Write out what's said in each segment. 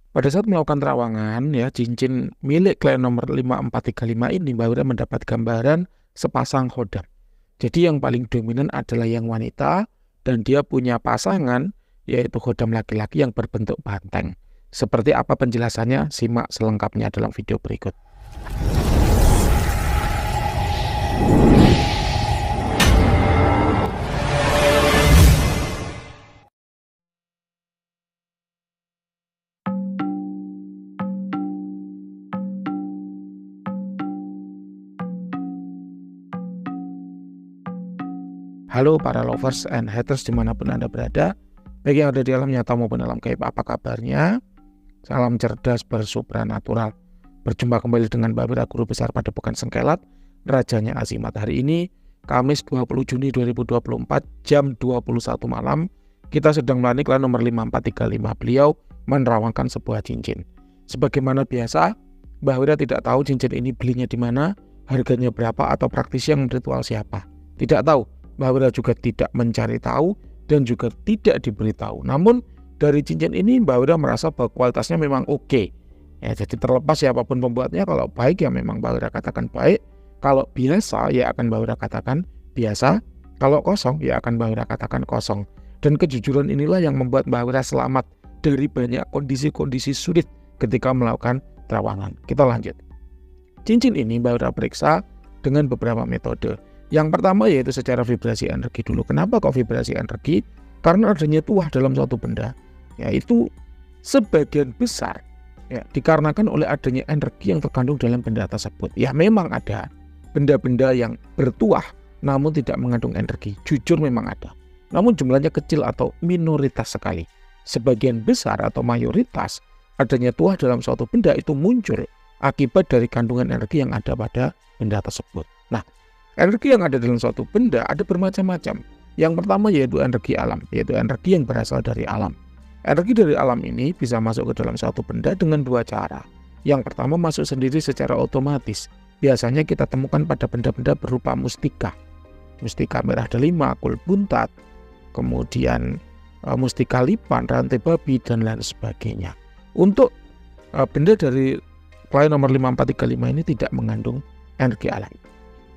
Pada saat melakukan terawangan ya, cincin milik klien nomor 5435 ini Mbak Wira mendapat gambaran sepasang khodam. Jadi yang paling dominan adalah yang wanita dan dia punya pasangan yaitu khodam laki-laki yang berbentuk banteng. Seperti apa penjelasannya? Simak selengkapnya dalam video berikut. Halo para lovers and haters dimanapun Anda berada, baik yang ada di alam nyata maupun alam gaib, apa kabarnya? Salam cerdas bersupranatural. Berjumpa kembali dengan Mbak Wira, guru besar Padepokan Sengkelat, Rajanya Azimat. Hari ini, Kamis 20 Juni 2024, jam 21 malam, kita sedang melayani klien nomor 5435. Beliau menerawangkan sebuah cincin. Sebagaimana biasa, Mbak Wira tidak tahu cincin ini belinya di mana, harganya berapa, atau praktisi yang ritual siapa. Tidak tahu. Mbak Wira juga tidak mencari tahu dan juga tidak diberitahu. Namun dari cincin ini Mbak Wira merasa bahwa kualitasnya memang oke. Ya, jadi terlepas siapapun pembuatnya, kalau baik ya memang Mbak Wira katakan baik, kalau biasa ya akan Mbak Wira katakan biasa, kalau kosong ya akan Mbak Wira katakan kosong. Dan kejujuran inilah yang membuat Mbak Wira selamat dari banyak kondisi-kondisi sulit ketika melakukan terawangan. Kita lanjut. Cincin ini Mbak Wira periksa dengan beberapa metode. Yang pertama yaitu secara vibrasi energi dulu. Kenapa kok vibrasi energi? Karena adanya tuah dalam suatu benda, yaitu sebagian besar ya dikarenakan oleh adanya energi yang terkandung dalam benda tersebut. Ya memang ada benda-benda yang bertuah namun tidak mengandung energi. Jujur memang ada. Namun jumlahnya kecil atau minoritas sekali. Sebagian besar atau mayoritas adanya tuah dalam suatu benda itu muncul akibat dari kandungan energi yang ada pada benda tersebut. Nah, energi yang ada dalam suatu benda ada bermacam-macam. Yang pertama yaitu energi alam, yaitu energi yang berasal dari alam. Energi dari alam ini bisa masuk ke dalam suatu benda dengan dua cara. Yang pertama masuk sendiri secara otomatis. Biasanya kita temukan pada benda-benda berupa mustika. Mustika merah delima, kul buntat, kemudian mustika lipan, rantai babi, dan lain sebagainya. Untuk benda dari klien nomor 5435 ini tidak mengandung energi alam.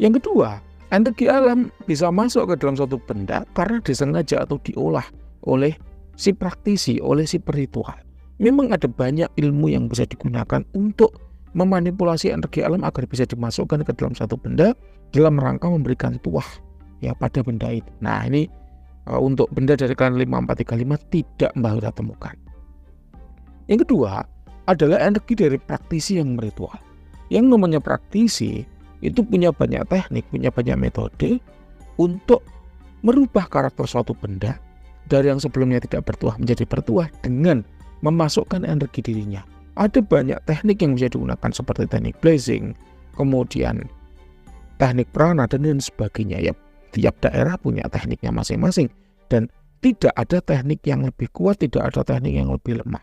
Yang kedua, energi alam bisa masuk ke dalam suatu benda karena disengaja atau diolah oleh si praktisi, oleh si peritual. Memang ada banyak ilmu yang bisa digunakan untuk memanipulasi energi alam agar bisa dimasukkan ke dalam satu benda dalam rangka memberikan tuah ya pada benda itu. Nah ini untuk benda dari klien 5435 tidak Mbak Wira temukan. Yang kedua adalah energi dari praktisi yang meritual. Yang namanya praktisi itu punya banyak teknik, punya banyak metode untuk merubah karakter suatu benda dari yang sebelumnya tidak bertuah menjadi bertuah dengan memasukkan energi dirinya. Ada banyak teknik yang bisa digunakan seperti teknik blazing, kemudian teknik prana dan lain sebagainya. Ya, tiap daerah punya tekniknya masing-masing dan tidak ada teknik yang lebih kuat, tidak ada teknik yang lebih lemah.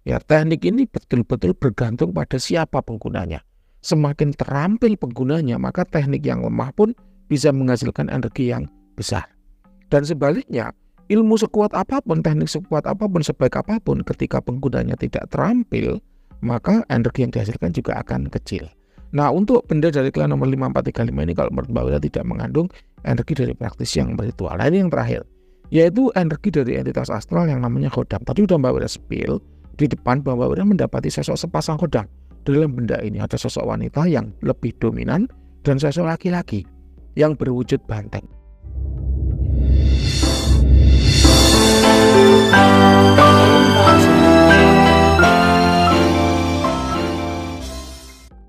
Ya, teknik ini betul-betul bergantung pada siapa penggunanya. Semakin terampil penggunanya, maka teknik yang lemah pun bisa menghasilkan energi yang besar. Dan sebaliknya, ilmu sekuat apapun, teknik sekuat apapun, sebaik apapun, ketika penggunanya tidak terampil, maka energi yang dihasilkan juga akan kecil. Nah, untuk benda dari klien nomor 5435 ini kalau menurut Mbak Wira tidak mengandung energi dari praktisi yang beritual. Nah, ini yang terakhir, yaitu energi dari entitas astral yang namanya khodam. Tadi udah Mbak Wira spill di depan bahwa Mbak Wira mendapati sosok sepasang khodam. Dalam benda ini ada sosok wanita yang lebih dominan dan sosok laki-laki yang berwujud banteng.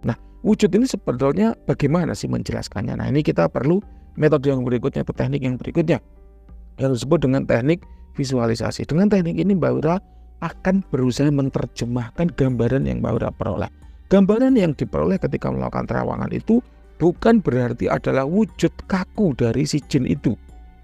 Nah, wujud ini sebetulnya bagaimana sih menjelaskannya? Nah, ini kita perlu metode yang berikutnya atau teknik yang berikutnya yang disebut dengan teknik visualisasi. Dengan teknik ini Mbak Wira akan berusaha menerjemahkan gambaran yang Mbak Wira peroleh. Gambaran yang diperoleh ketika melakukan terawangan itu bukan berarti adalah wujud kaku dari si jin itu.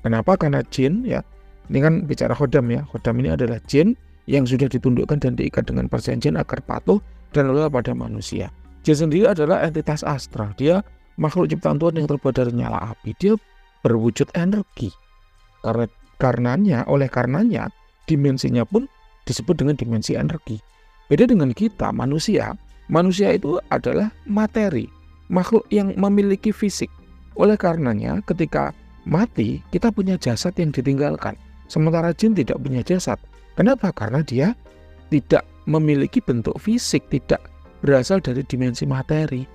Kenapa? Karena jin ya, ini kan bicara khodam ya. Khodam ini adalah jin yang sudah ditundukkan dan diikat dengan perjanjian agar patuh dan loyal pada manusia. Jin sendiri adalah entitas astral. Dia makhluk ciptaan Tuhan yang terbuat dari nyala api. Dia berwujud energi. Oleh karenanya dimensinya pun disebut dengan dimensi energi. Beda dengan kita manusia itu adalah materi, makhluk yang memiliki fisik. Oleh karenanya ketika mati kita punya jasad yang ditinggalkan, sementara jin tidak punya jasad. Kenapa? Karena dia tidak memiliki bentuk fisik, tidak berasal dari dimensi materi.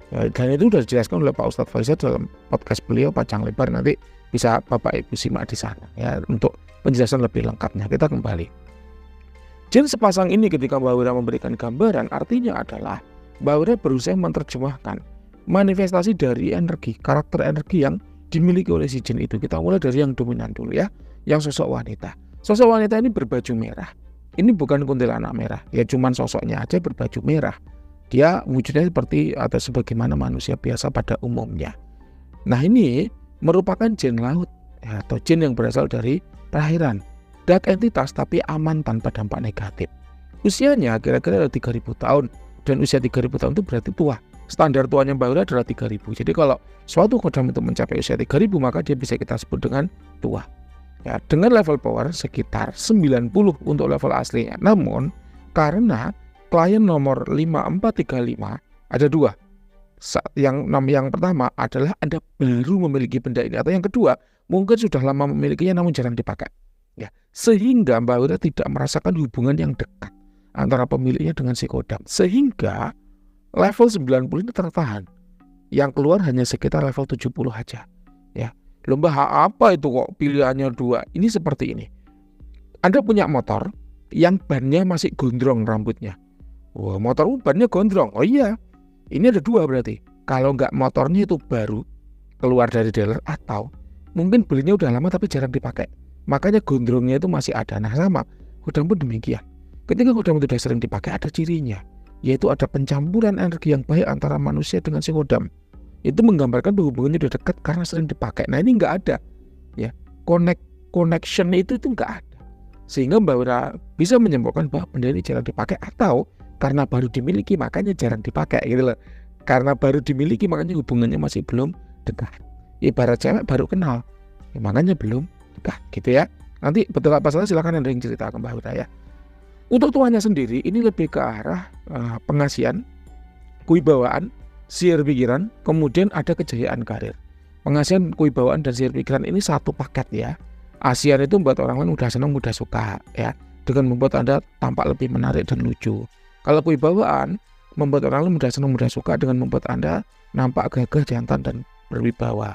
Dan itu sudah dijelaskan oleh Pak Ustadz Faizal dalam podcast beliau panjang lebar, nanti bisa Bapak Ibu simak di sana ya untuk penjelasan lebih lengkapnya. Kita kembali. Jin sepasang ini ketika Mbak Wira memberikan gambaran, artinya adalah Mbak Wira berusaha menerjemahkan manifestasi dari energi, karakter energi yang dimiliki oleh si jin itu. Kita mulai dari yang dominan dulu ya, yang sosok wanita. Sosok wanita ini berbaju merah. Ini bukan kuntilanak merah, ya cuman sosoknya aja berbaju merah. Dia wujudnya seperti atau sebagaimana manusia biasa pada umumnya. Nah ini merupakan jin laut ya, atau jin yang berasal dari perairan. Dark entitas tapi aman tanpa dampak negatif. Usianya kira-kira 3.000 tahun. Dan usia 3.000 tahun itu berarti tua. Standar tuanya Mbak Wira adalah 3.000. Jadi kalau suatu kodam itu mencapai usia 3.000, maka dia bisa kita sebut dengan tua ya, dengan level power sekitar 90 untuk level aslinya. Namun karena klien nomor 5435 ada dua. Yang pertama adalah Anda baru memiliki benda ini, atau yang kedua mungkin sudah lama memilikinya namun jarang dipakai ya, sehingga Mbak Wira tidak merasakan hubungan yang dekat antara pemiliknya dengan si kodam, sehingga level 90 ini tertahan. Yang keluar hanya sekitar level 70 aja ya. Lomba apa itu kok pilihannya dua? Ini seperti ini. Anda punya motor yang bannya masih gondrong rambutnya. Wah, motor bannya gondrong. Oh iya, ini ada dua berarti. Kalau nggak motornya itu baru keluar dari dealer, atau mungkin belinya udah lama tapi jarang dipakai, makanya gondrongnya itu masih ada. Nah sama, kodam pun demikian. Ketika kodam itu sudah sering dipakai, ada cirinya, yaitu ada pencampuran energi yang baik antara manusia dengan si kodam. Itu menggambarkan bahwa hubungannya sudah dekat karena sering dipakai. Nah ini nggak ada ya, connection itu nggak ada, sehingga Mbak Wira bisa menyimpulkan bahwa benda ini jarang dipakai, atau karena baru dimiliki makanya jarang dipakai gitu loh. Karena baru dimiliki makanya hubungannya masih belum dekat. Ibarat cewek baru kenal ya, makanya belum dekat gitu ya. Nanti betul apa salah silakan Anda yang cerita ke Mbak Wira ya. Untuk tuanya sendiri ini lebih ke arah pengasihan, kewibawaan, sihir pikiran, kemudian ada kejayaan karir. Pengasihan, kewibawaan, dan sihir pikiran ini satu paket ya. Asian itu membuat orang lain mudah senang, mudah suka ya, dengan membuat Anda tampak lebih menarik dan lucu. Kalau kewibawaan membuat orang lain mudah senang, mudah suka dengan membuat Anda nampak gagah, jantan, dan berwibawa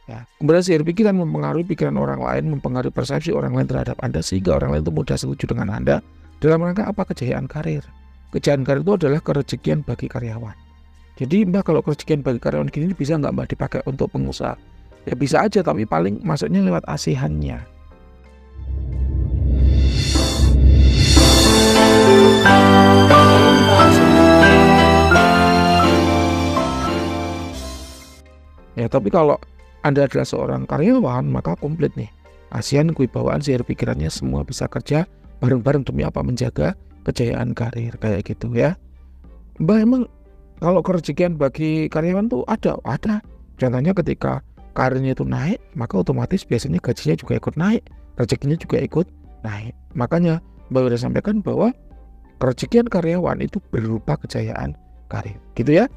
ya. Kemudian sihir pikiran mempengaruhi pikiran orang lain, mempengaruhi persepsi orang lain terhadap Anda, sehingga orang lain itu mudah setuju dengan Anda dalam rangka apa? Kejayaan karir. Kejayaan karir itu adalah kerezekian bagi karyawan. Jadi Mbak, kalau kerezekian bagi karyawan gini bisa nggak Mbak dipakai untuk pengusaha? Ya bisa aja, tapi paling masuknya lewat asihannya. Ya tapi kalau Anda adalah seorang karyawan, maka komplit nih. Asihan, kewibawaan, sihir pikirannya semua bisa kerja bareng-bareng demi apa? Menjaga kejayaan karir kayak gitu ya. Mbak, emang kalau kerezekian bagi karyawan tuh ada. Contohnya ketika karirnya itu naik, maka otomatis biasanya gajinya juga ikut naik, rezekinya juga ikut naik. Makanya Mbak Wira sampaikan bahwa kerezekian karyawan itu berupa kejayaan karir, gitu ya.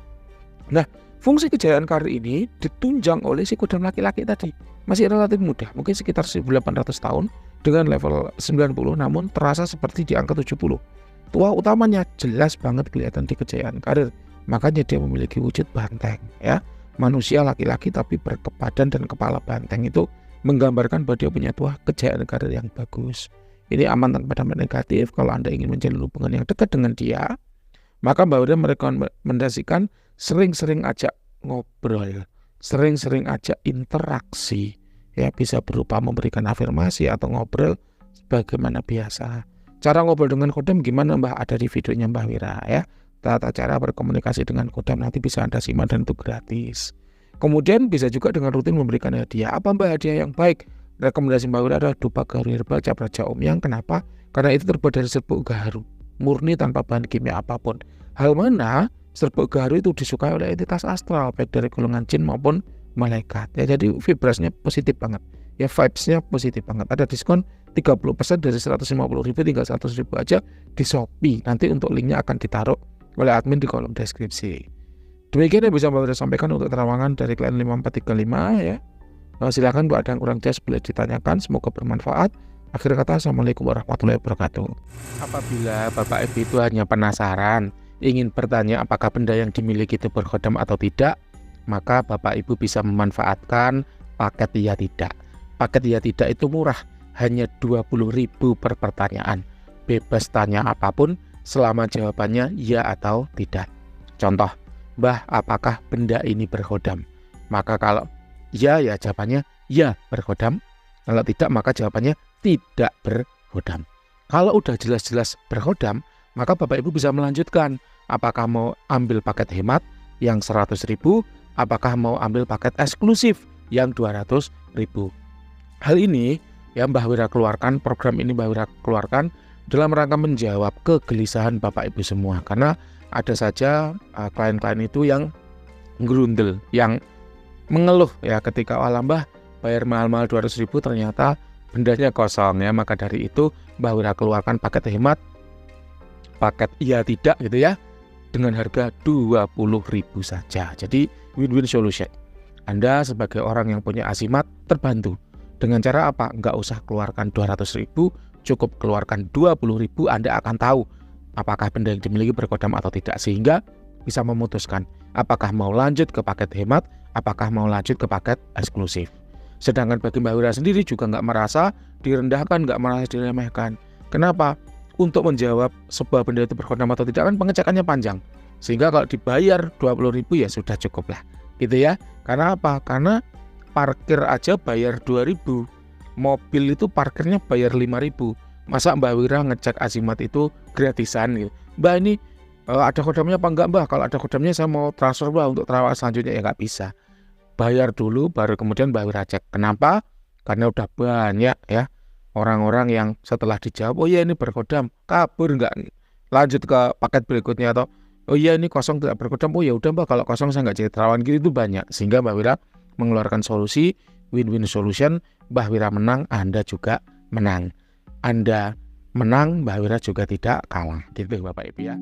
Nah, fungsi kejayaan karir ini ditunjang oleh si kodam laki-laki tadi. Masih relatif muda, mungkin sekitar 1800 tahun dengan level 90, namun terasa seperti di angka 70. Tua utamanya jelas banget kelihatan di kejayaan karir. Makanya dia memiliki wujud banteng ya. Manusia laki-laki tapi berkebadan dan kepala banteng, itu menggambarkan bahwa dia punya kejayaan karir yang bagus. Ini aman tanpa dampak negatif. Kalau Anda ingin menjalin hubungan yang dekat dengan dia, maka Mbak Wira merekomendasikan sering-sering ajak ngobrol, sering-sering ajak interaksi ya, bisa berupa memberikan afirmasi atau ngobrol sebagaimana biasa. Cara ngobrol dengan kodam gimana Mbak? Ada di videonya Mbak Wira ya. Tata cara berkomunikasi dengan kodam nanti bisa Anda simak dan itu gratis. Kemudian bisa juga dengan rutin memberikan hadiah. Apa Mbak hadiah yang baik? Rekomendasi Mbak Wira adalah dupa gaharu herbal cap raja Omyang. Kenapa? Karena itu terbuat dari serbuk gaharu, murni tanpa bahan kimia apapun. Hal mana serbuk gaharu itu disukai oleh entitas astral, baik dari golongan jin maupun malaikat ya. Jadi vibrasinya positif banget. ya vibes-nya positif banget. Ada diskon 30% dari 150.000 tinggal 100.000 aja di Shopee. Nanti untuk linknya akan ditaruh oleh admin di kolom deskripsi. Demikian yang bisa Mbak Wira sampaikan untuk terawangan dari klien 5435 ya. Silakan buat ada yang kurang jelas boleh ditanyakan, semoga bermanfaat. Akhir kata, Assalamualaikum warahmatullahi wabarakatuh. Apabila Bapak Ibu itu hanya penasaran, ingin bertanya apakah benda yang dimiliki itu berkhodam atau tidak, maka Bapak Ibu bisa memanfaatkan paket iya tidak. Paket iya tidak itu murah, hanya 20.000 per pertanyaan. Bebas tanya apapun selama jawabannya ya atau tidak. Contoh, Mbah, apakah benda ini berkhodam? Maka kalau ya, ya jawabannya ya berkhodam. Kalau tidak, maka jawabannya tidak berkhodam. Kalau udah jelas-jelas berkhodam, maka Bapak Ibu bisa melanjutkan. Apakah mau ambil paket hemat yang 100.000, apakah mau ambil paket eksklusif yang 200.000. Hal ini yang Mbah Wira keluarkan, program ini Mbah Wira keluarkan dalam rangka menjawab kegelisahan Bapak Ibu semua. Karena ada saja klien-klien itu yang gerundel, yang mengeluh ya ketika Mbah bayar mahal-mahal 200.000 ternyata bendanya kosong ya. Maka dari itu Mbah Wira keluarkan paket hemat, paket iya tidak gitu ya, dengan harga 20.000 saja. Jadi win-win solution. Anda sebagai orang yang punya asimat terbantu. Dengan cara apa? Nggak usah keluarkan 200.000, cukup keluarkan 20.000. Anda akan tahu apakah benda yang dimiliki berkhodam atau tidak, sehingga bisa memutuskan apakah mau lanjut ke paket hemat, apakah mau lanjut ke paket eksklusif. Sedangkan bagi Mbah Wira sendiri juga nggak merasa direndahkan, nggak merasa diremehkan. Kenapa? Untuk menjawab sebuah benda itu berkhodam atau tidak kan pengecekannya panjang. Sehingga kalau dibayar 20.000 ya sudah cukup lah. Gitu ya. Karena apa? Karena parkir aja bayar 2.000. Mobil itu parkirnya bayar 5.000. Masa Mbah Wira ngecek asimat itu gratisan gitu. Mbah, ini ada khodamnya apa enggak Mbah? Kalau ada khodamnya saya mau transfer Mbah untuk terawat selanjutnya, ya nggak bisa. Bayar dulu baru kemudian Mbah Wira cek. Kenapa? Karena udah banyak ya orang-orang yang setelah dijawab, oh iya ini berkhodam, kabur nggak lanjut ke paket berikutnya, atau oh iya ini kosong tidak berkhodam, oh ya udah Mbah kalau kosong saya nggak jadi terawan gitu. Itu banyak, sehingga Mbah Wira mengeluarkan solusi win-win solution. Mbah Wira menang, Anda juga menang. Anda menang, Mbah Wira juga tidak kalah. Gitu Bapak Ibu ya.